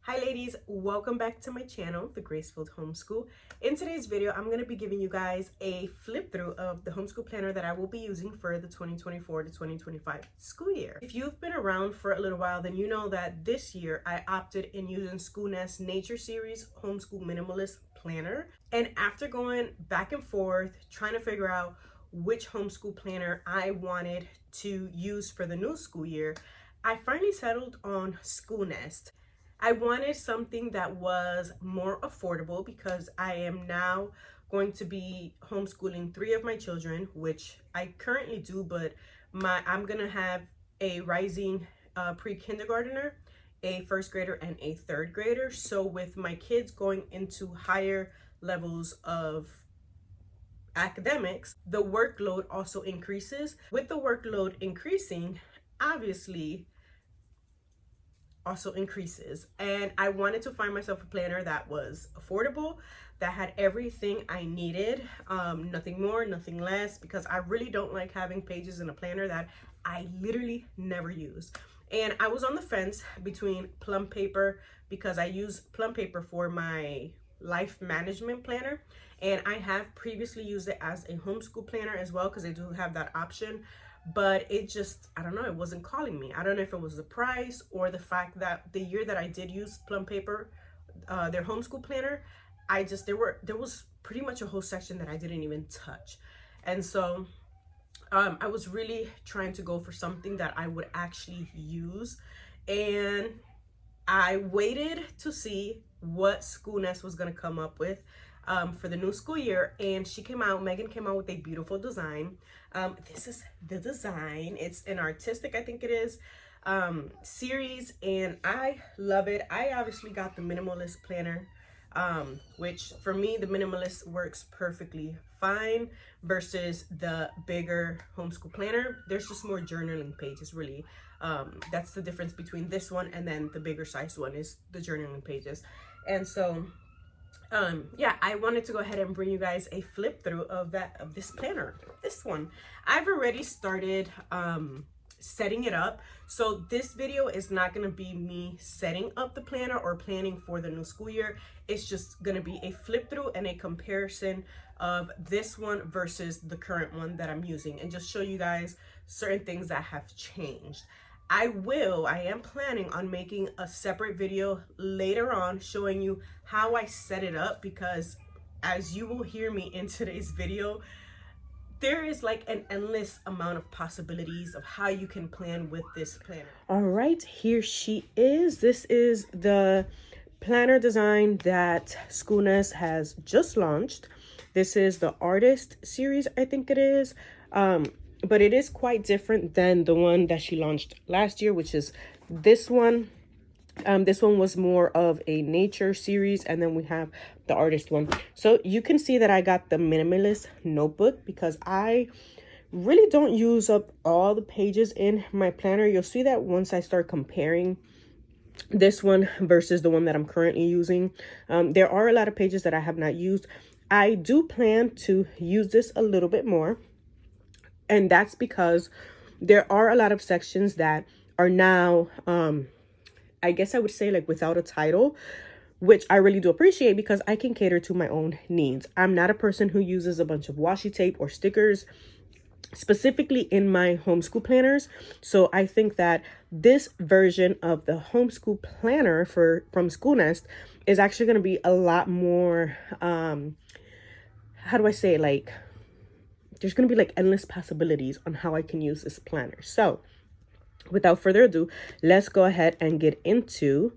Hi ladies, welcome back to my channel, The Graceful Homeschool. In today's video, I'm going to be giving you guys a flip through of the homeschool planner that I will be using for the 2024 to 2025 school year. If you've been around for a little while, then you know that this year I opted in using SchoolNest Nature Series Homeschool Minimalist Planner. And after going back and forth, trying to figure out which homeschool planner I wanted to use for the new school year, I finally settled on SchoolNest. I wanted something that was more affordable because I am now going to be homeschooling 3 of my children, which I currently do, but I'm gonna have a rising pre-kindergartner, a first grader, and a third grader. So with my kids going into higher levels of academics, the workload also increases. With the workload increasing, obviously also increases, and I wanted to find myself a planner that was affordable, that had everything I needed, nothing more, nothing less, because I really don't like having pages in a planner that I literally never use. And I was on the fence between Plum paper, because I use Plum paper for my life management planner, and I have previously used it as a homeschool planner as well, because I do have that option. But it just, I don't know, it wasn't calling me. I don't know if it was the price or the fact that the year that I did use Plum paper, their homeschool planner, there was pretty much a whole section that I didn't even touch. And so I was really trying to go for something that I would actually use. And I waited to see what SchoolNest was going to come up with for the new school year, and Megan came out with a beautiful design. This is the design. It's an artistic, I think it is, series, and I love it. I obviously got the minimalist planner, which for me, the minimalist works perfectly fine versus the bigger homeschool planner. There's just more journaling pages, really. That's the difference between this one and then the bigger size one, is the journaling pages. And so yeah, I wanted to go ahead and bring you guys a flip through of this planner. This one I've already started setting it up, so this video is not going to be me setting up the planner or planning for the new school year. It's just going to be a flip through and a comparison of this one versus the current one that I'm using, and just show you guys certain things that have changed. I am planning on making a separate video later on showing you how I set it up, because as you will hear me in today's video, there is like an endless amount of possibilities of how you can plan with this planner. All right, here she is. This is the planner design that SchoolNest has just launched. This is the artist series, I think it is. But it is quite different than the one that she launched last year, which is this one. This one was more of a nature series, and then we have the artist one. So you can see that I got the Minimalist Notebook because I really don't use up all the pages in my planner. You'll see that once I start comparing this one versus the one that I'm currently using. There are a lot of pages that I have not used. I do plan to use this a little bit more, and that's because there are a lot of sections that are now, I guess I would say, like without a title, which I really do appreciate because I can cater to my own needs. I'm not a person who uses a bunch of washi tape or stickers, specifically in my homeschool planners. So I think that this version of the homeschool planner from SchoolNest is actually going to be a lot more, how do I say, like, there's going to be like endless possibilities on how I can use this planner. So without further ado, let's go ahead and get into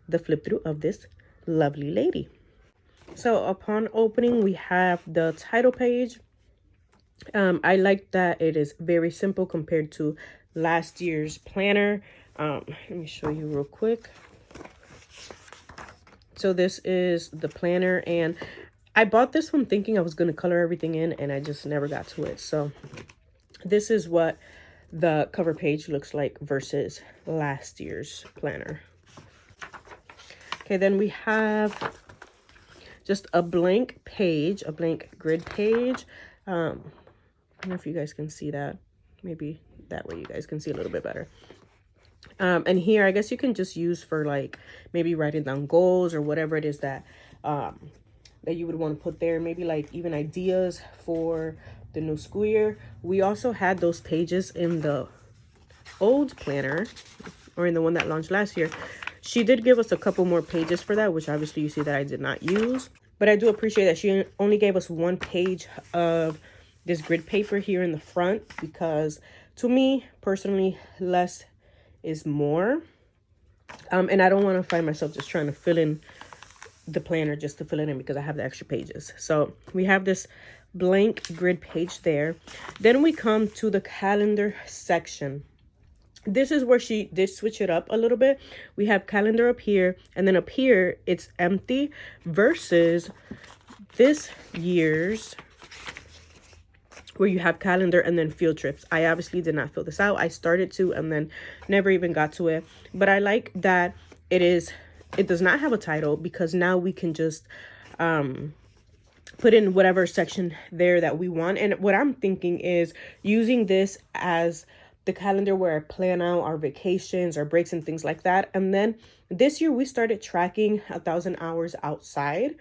the flip through of this lovely lady. So upon opening, we have the title page. I like that it is very simple compared to last year's planner. Let me show you real quick. So this is the planner, and I bought this one thinking I was going to color everything in, and I just never got to it. So this is what the cover page looks like versus last year's planner. Okay, then we have just a blank page, a blank grid page. I don't know if you guys can see that. Maybe that way you guys can see a little bit better. And here, I guess you can just use for like maybe writing down goals or whatever it is that that you would want to put there. Maybe like even ideas for the new school year. We also had those pages in the old planner, or in the one that launched last year. She did give us a couple more pages for that, which obviously you see that I did not use. But I do appreciate that she only gave us one page of this grid paper here in the front, because to me personally, less is more. And I don't want to find myself just trying to fill in the planner just to fill it in because I have the extra pages. So we have this blank grid page there. Then we come to the calendar section. This is where she did switch it up a little bit. We have calendar up here, and then up here it's empty, versus this year's where you have calendar and then field trips. I obviously did not fill this out. I started to and then never even got to it. But I like that it does not have a title, because now we can just put in whatever section there that we want. And what I'm thinking is using this as the calendar where I plan out our vacations, our breaks, and things like that. And then this year we started tracking 1,000 hours outside.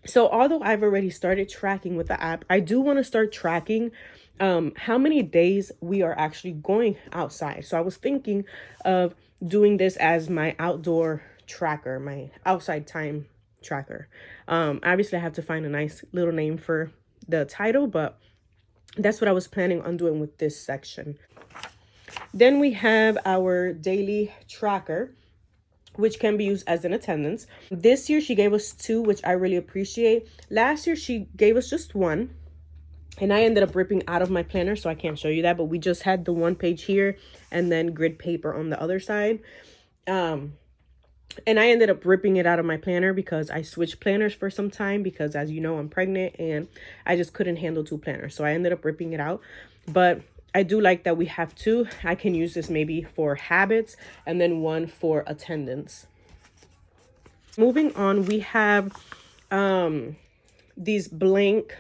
So although I've already started tracking with the app, I do want to start tracking how many days we are actually going outside. So I was thinking of doing this as my outdoor tracker, my outside time tracker. Obviously I have to find a nice little name for the title, but that's what I was planning on doing with this section. Then we have our daily tracker, which can be used as an attendance. This year she gave us 2, which I really appreciate. Last year she gave us just 1, and I ended up ripping out of my planner, so I can't show you that, but we just had the 1 page here and then grid paper on the other side. And I ended up ripping it out of my planner because I switched planners for some time, because as you know, I'm pregnant and I just couldn't handle 2 planners. So I ended up ripping it out. But I do like that we have 2. I can use this maybe for habits and then 1 for attendance. Moving on, we have these blank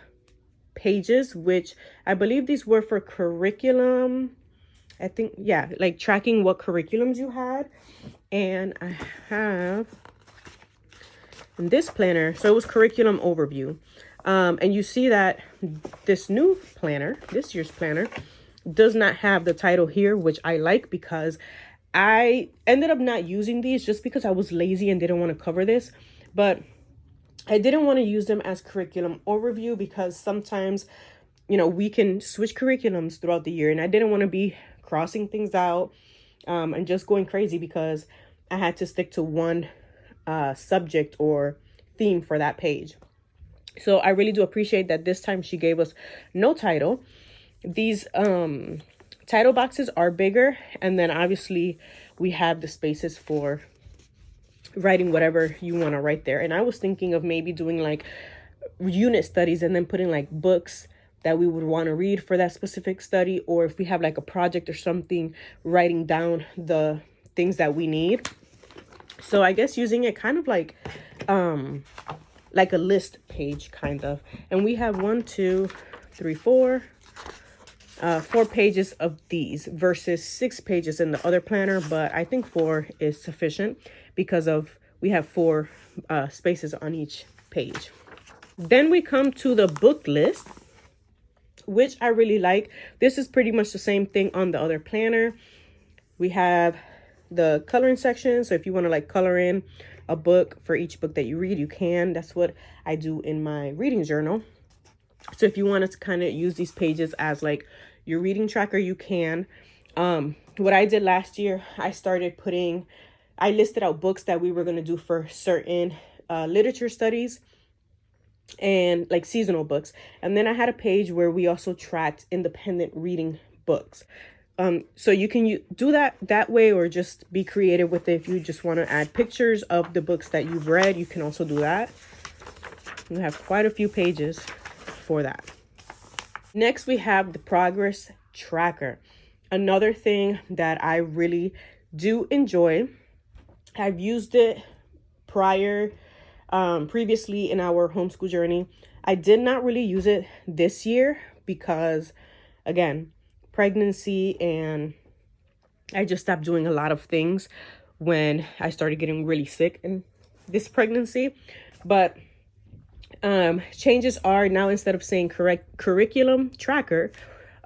pages, which I believe these were for curriculum. I think, yeah, like tracking what curriculums you had. And I have in this planner, so it was curriculum overview. And you see that this new planner, this year's planner, does not have the title here, which I like, because I ended up not using these just because I was lazy and didn't want to cover this. But I didn't want to use them as curriculum overview because sometimes, you know, we can switch curriculums throughout the year, and I didn't want to be crossing things out and just going crazy because I had to stick to one subject or theme for that page. So I really do appreciate that this time she gave us no title. These title boxes are bigger, and then obviously we have the spaces for writing whatever you want to write there. And I was thinking of maybe doing like unit studies and then putting like books that we would want to read for that specific study, or if we have like a project or something, writing down the things that we need. So I guess using it kind of like a list page kind of. And we have 1, 2, 3, 4 pages of these versus 6 pages in the other planner, but I think 4 is sufficient because of we have 4 spaces on each page. Then we come to the book list, which I really like. This is pretty much the same thing on the other planner. We have the coloring section, so if you want to like color in a book for each book that you read, you can. That's what I do in my reading journal. So if you wanted to kind of use these pages as like your reading tracker, you can. What I did last year, I listed out books that we were going to do for certain literature studies and like seasonal books. And then I had a page where we also tracked independent reading books. So you can do that way, or just be creative with it. If you just want to add pictures of the books that you've read, you can also do that. We have quite a few pages for that. Next, we have the progress tracker. Another thing that I really do enjoy. I've used it previously in our homeschool journey. I did not really use it this year because, again, pregnancy and I just stopped doing a lot of things when I started getting really sick in this pregnancy. But changes are now, instead of saying correct curriculum tracker,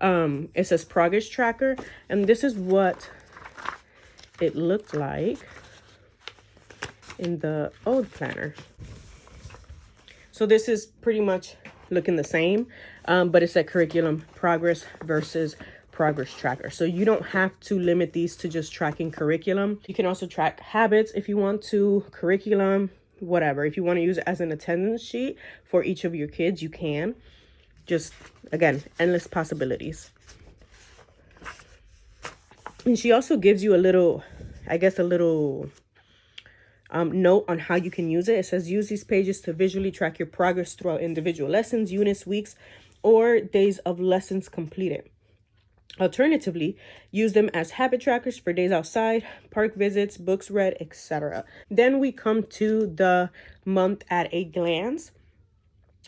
it says progress tracker. And this is what it looked like in the old planner. So this is pretty much looking the same, but it's a curriculum progress versus progress tracker. So you don't have to limit these to just tracking curriculum. You can also track habits if you want to, curriculum, whatever. If you want to use it as an attendance sheet for each of your kids, you can. Just, again, endless possibilities. And she also gives you a little, I guess, a little note on how you can use it. It says, use these pages to visually track your progress throughout individual lessons, units, weeks, or days of lessons completed. Alternatively, use them as habit trackers for days outside, park visits, books read, etc. Then we come to the month at a glance.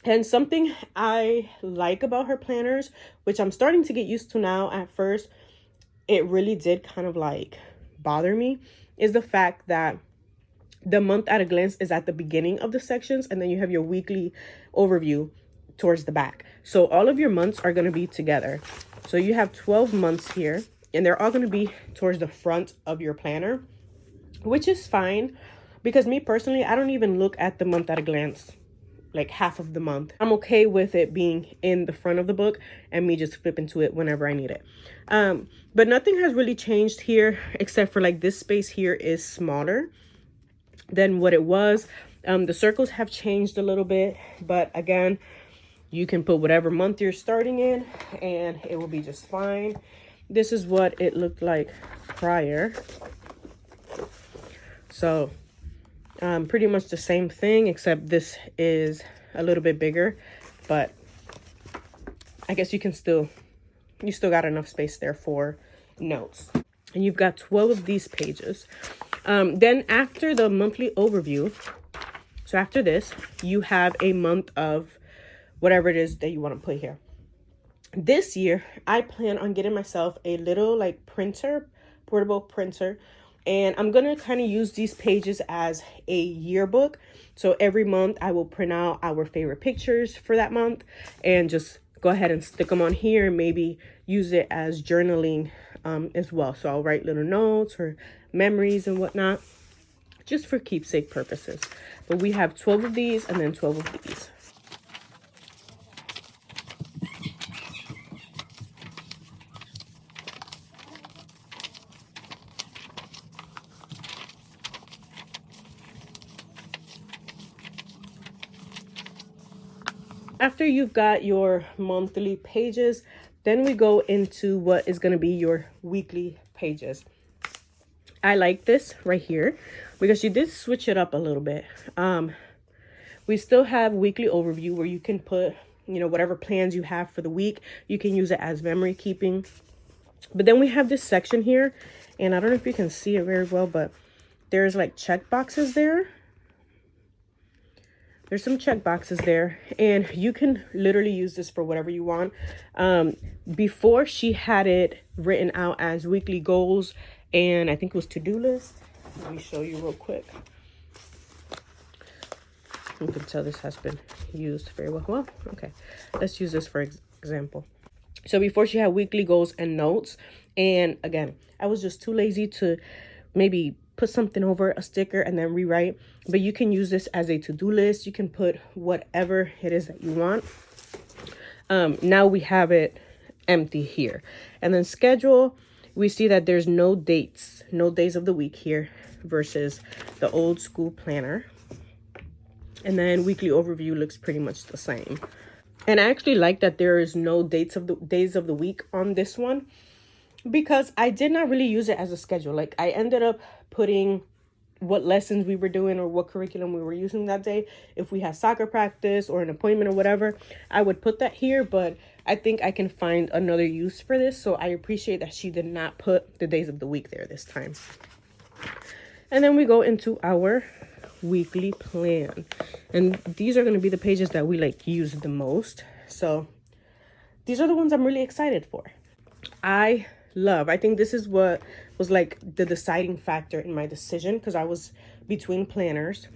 And something I like about her planners, which I'm starting to get used to now, at first it really did kind of like bother me, is the fact that the month at a glance is at the beginning of the sections, and then you have your weekly overview towards the back. So all of your months are going to be together. So you have 12 months here, and they're all going to be towards the front of your planner, which is fine, because me personally, I don't even look at the month at a glance like half of the month. I'm okay with it being in the front of the book and me just flipping to it whenever I need it. But nothing has really changed here, except for like this space here is smaller than what it was. The circles have changed a little bit, but again, you can put whatever month you're starting in and it will be just fine. This is what it looked like prior. So pretty much the same thing, except this is a little bit bigger, but I guess you still got enough space there for notes. And you've got 12 of these pages. Then after the monthly overview, so after this, you have a month of whatever it is that you want to put here. This year, I plan on getting myself a little like printer, portable printer, and I'm going to kind of use these pages as a yearbook. So every month I will print out our favorite pictures for that month and just go ahead and stick them on here, and maybe use it as journaling as well. So I'll write little notes or memories and whatnot, just for keepsake purposes. But we have 12 of these and then 12 of these. After you've got your monthly pages, then we go into what is going to be your weekly pages. I like this right here because you did switch it up a little bit. We still have weekly overview where you can put, whatever plans you have for the week. You can use it as memory keeping. But then we have this section here, and I don't know if you can see it very well, but there's like check boxes there. There's some check boxes there, and you can literally use this for whatever you want. Before, she had it written out as weekly goals, and I think it was to-do list. Let me show you real quick. You can tell this has been used very well. Well, okay, let's use this for example. So before, she had weekly goals and notes, and again, I was just too lazy to maybe put something over a sticker and then rewrite. But you can use this as a to-do list. You can put whatever it is that you want. Now we have it empty here. And then schedule, we see that there's no dates, no days of the week here versus the old school planner. And then weekly overview looks pretty much the same. And I actually like that there is no days of the week on this one, because I did not really use it as a schedule. Like, I ended up putting what lessons we were doing or what curriculum we were using that day. If we had soccer practice or an appointment or whatever, I would put that here, but I think I can find another use for this. So I appreciate that she did not put the days of the week there this time. And then we go into our weekly plan. And these are going to be the pages that we use the most. So these are the ones I'm really excited for. I think this is what was like the deciding factor in my decision, because I was between planners.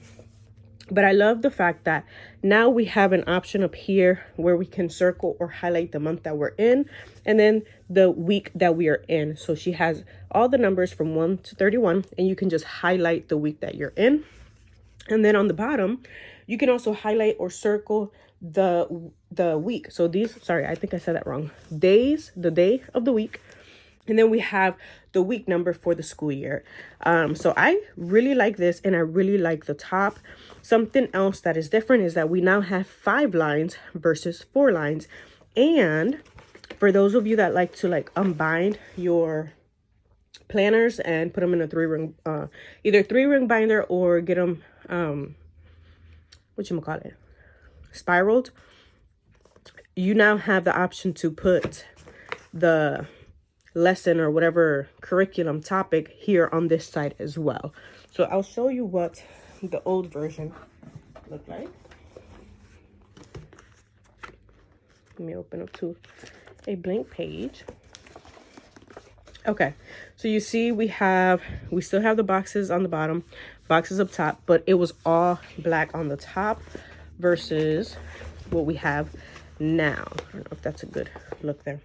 But I love the fact that now we have an option up here where we can circle or highlight the month that we're in, and then the week that we are in. So she has all the numbers from 1 to 31, and you can just highlight the week that you're in. And then on the bottom, you can also highlight or circle the week. So these, sorry, I think I said that wrong. Days, the day of the week. And then we have the week number for the school year. So I really like this, and I really like the top. Something else that is different is that we now have 5 lines versus 4 lines. And for those of you that like to like unbind your planners and put them in a 3-ring, either 3-ring binder or get them, spiraled, you now have the option to put the lesson or whatever curriculum topic here on this side as well. So I'll show you what the old version looked like. Let me open up to a blank page. Okay, so you see we still have the boxes on the bottom, boxes up top, but it was all black on the top versus what we have now. I don't know if that's a good look there.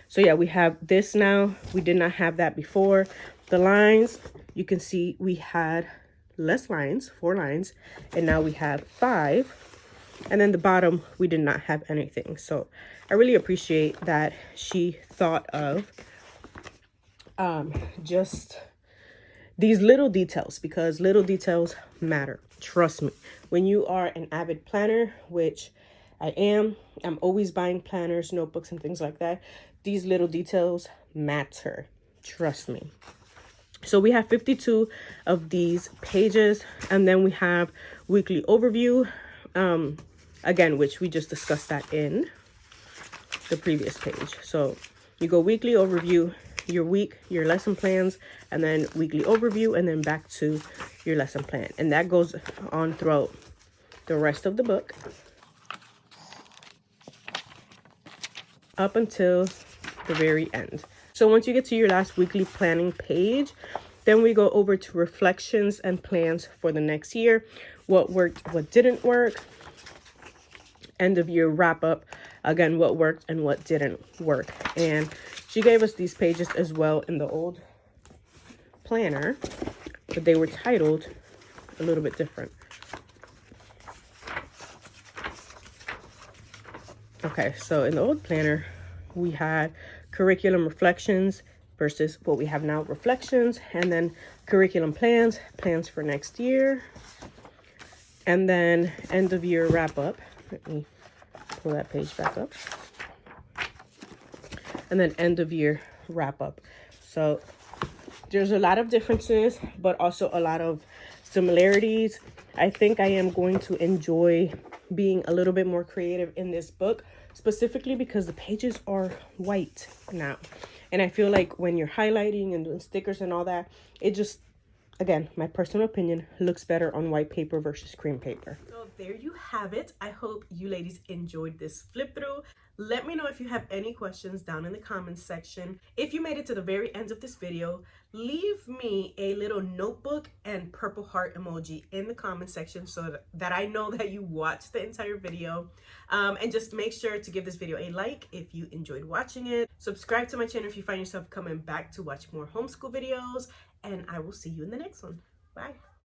So yeah, we have this now. We did not have that before. The lines, you can see we had less lines, 4 lines, and now we have 5. And then the bottom, we did not have anything. So I really appreciate that she thought of just these little details, because little details matter. Trust me. When you are an avid planner, which I am, I'm always buying planners, notebooks, and things like that. These little details matter. Trust me. So we have 52 of these pages, and then we have weekly overview, again, which we just discussed that in the previous page. So you go weekly overview, your week, your lesson plans, and then weekly overview, and then back to your lesson plan. And that goes on throughout the rest of the book up until the very end. So once you get to your last weekly planning page, then we go over to reflections and plans for the next year. What worked, what didn't work. End of year wrap up. Again, what worked and what didn't work. And she gave us these pages as well in the old planner, but they were titled a little bit different. Okay, so in the old planner, we had curriculum reflections versus what we have now, reflections, and then curriculum plans, plans for next year, and then end of year wrap up. Let me pull that page back up. And then end of year wrap up. So there's a lot of differences, but also a lot of similarities. I think I am going to enjoy being a little bit more creative in this book, specifically because the pages are white now. And I feel like when you're highlighting and doing stickers and all that, it just, again, my personal opinion, looks better on white paper versus cream paper. So there you have it. I hope you ladies enjoyed this flip through. Let me know if you have any questions down in the comments section. If you made it to the very end of this video, leave me a little notebook and purple heart emoji in the comment section so that I know that you watched the entire video. And just make sure to give this video a like if you enjoyed watching it. Subscribe to my channel if you find yourself coming back to watch more homeschool videos. And I will see you in the next one. Bye.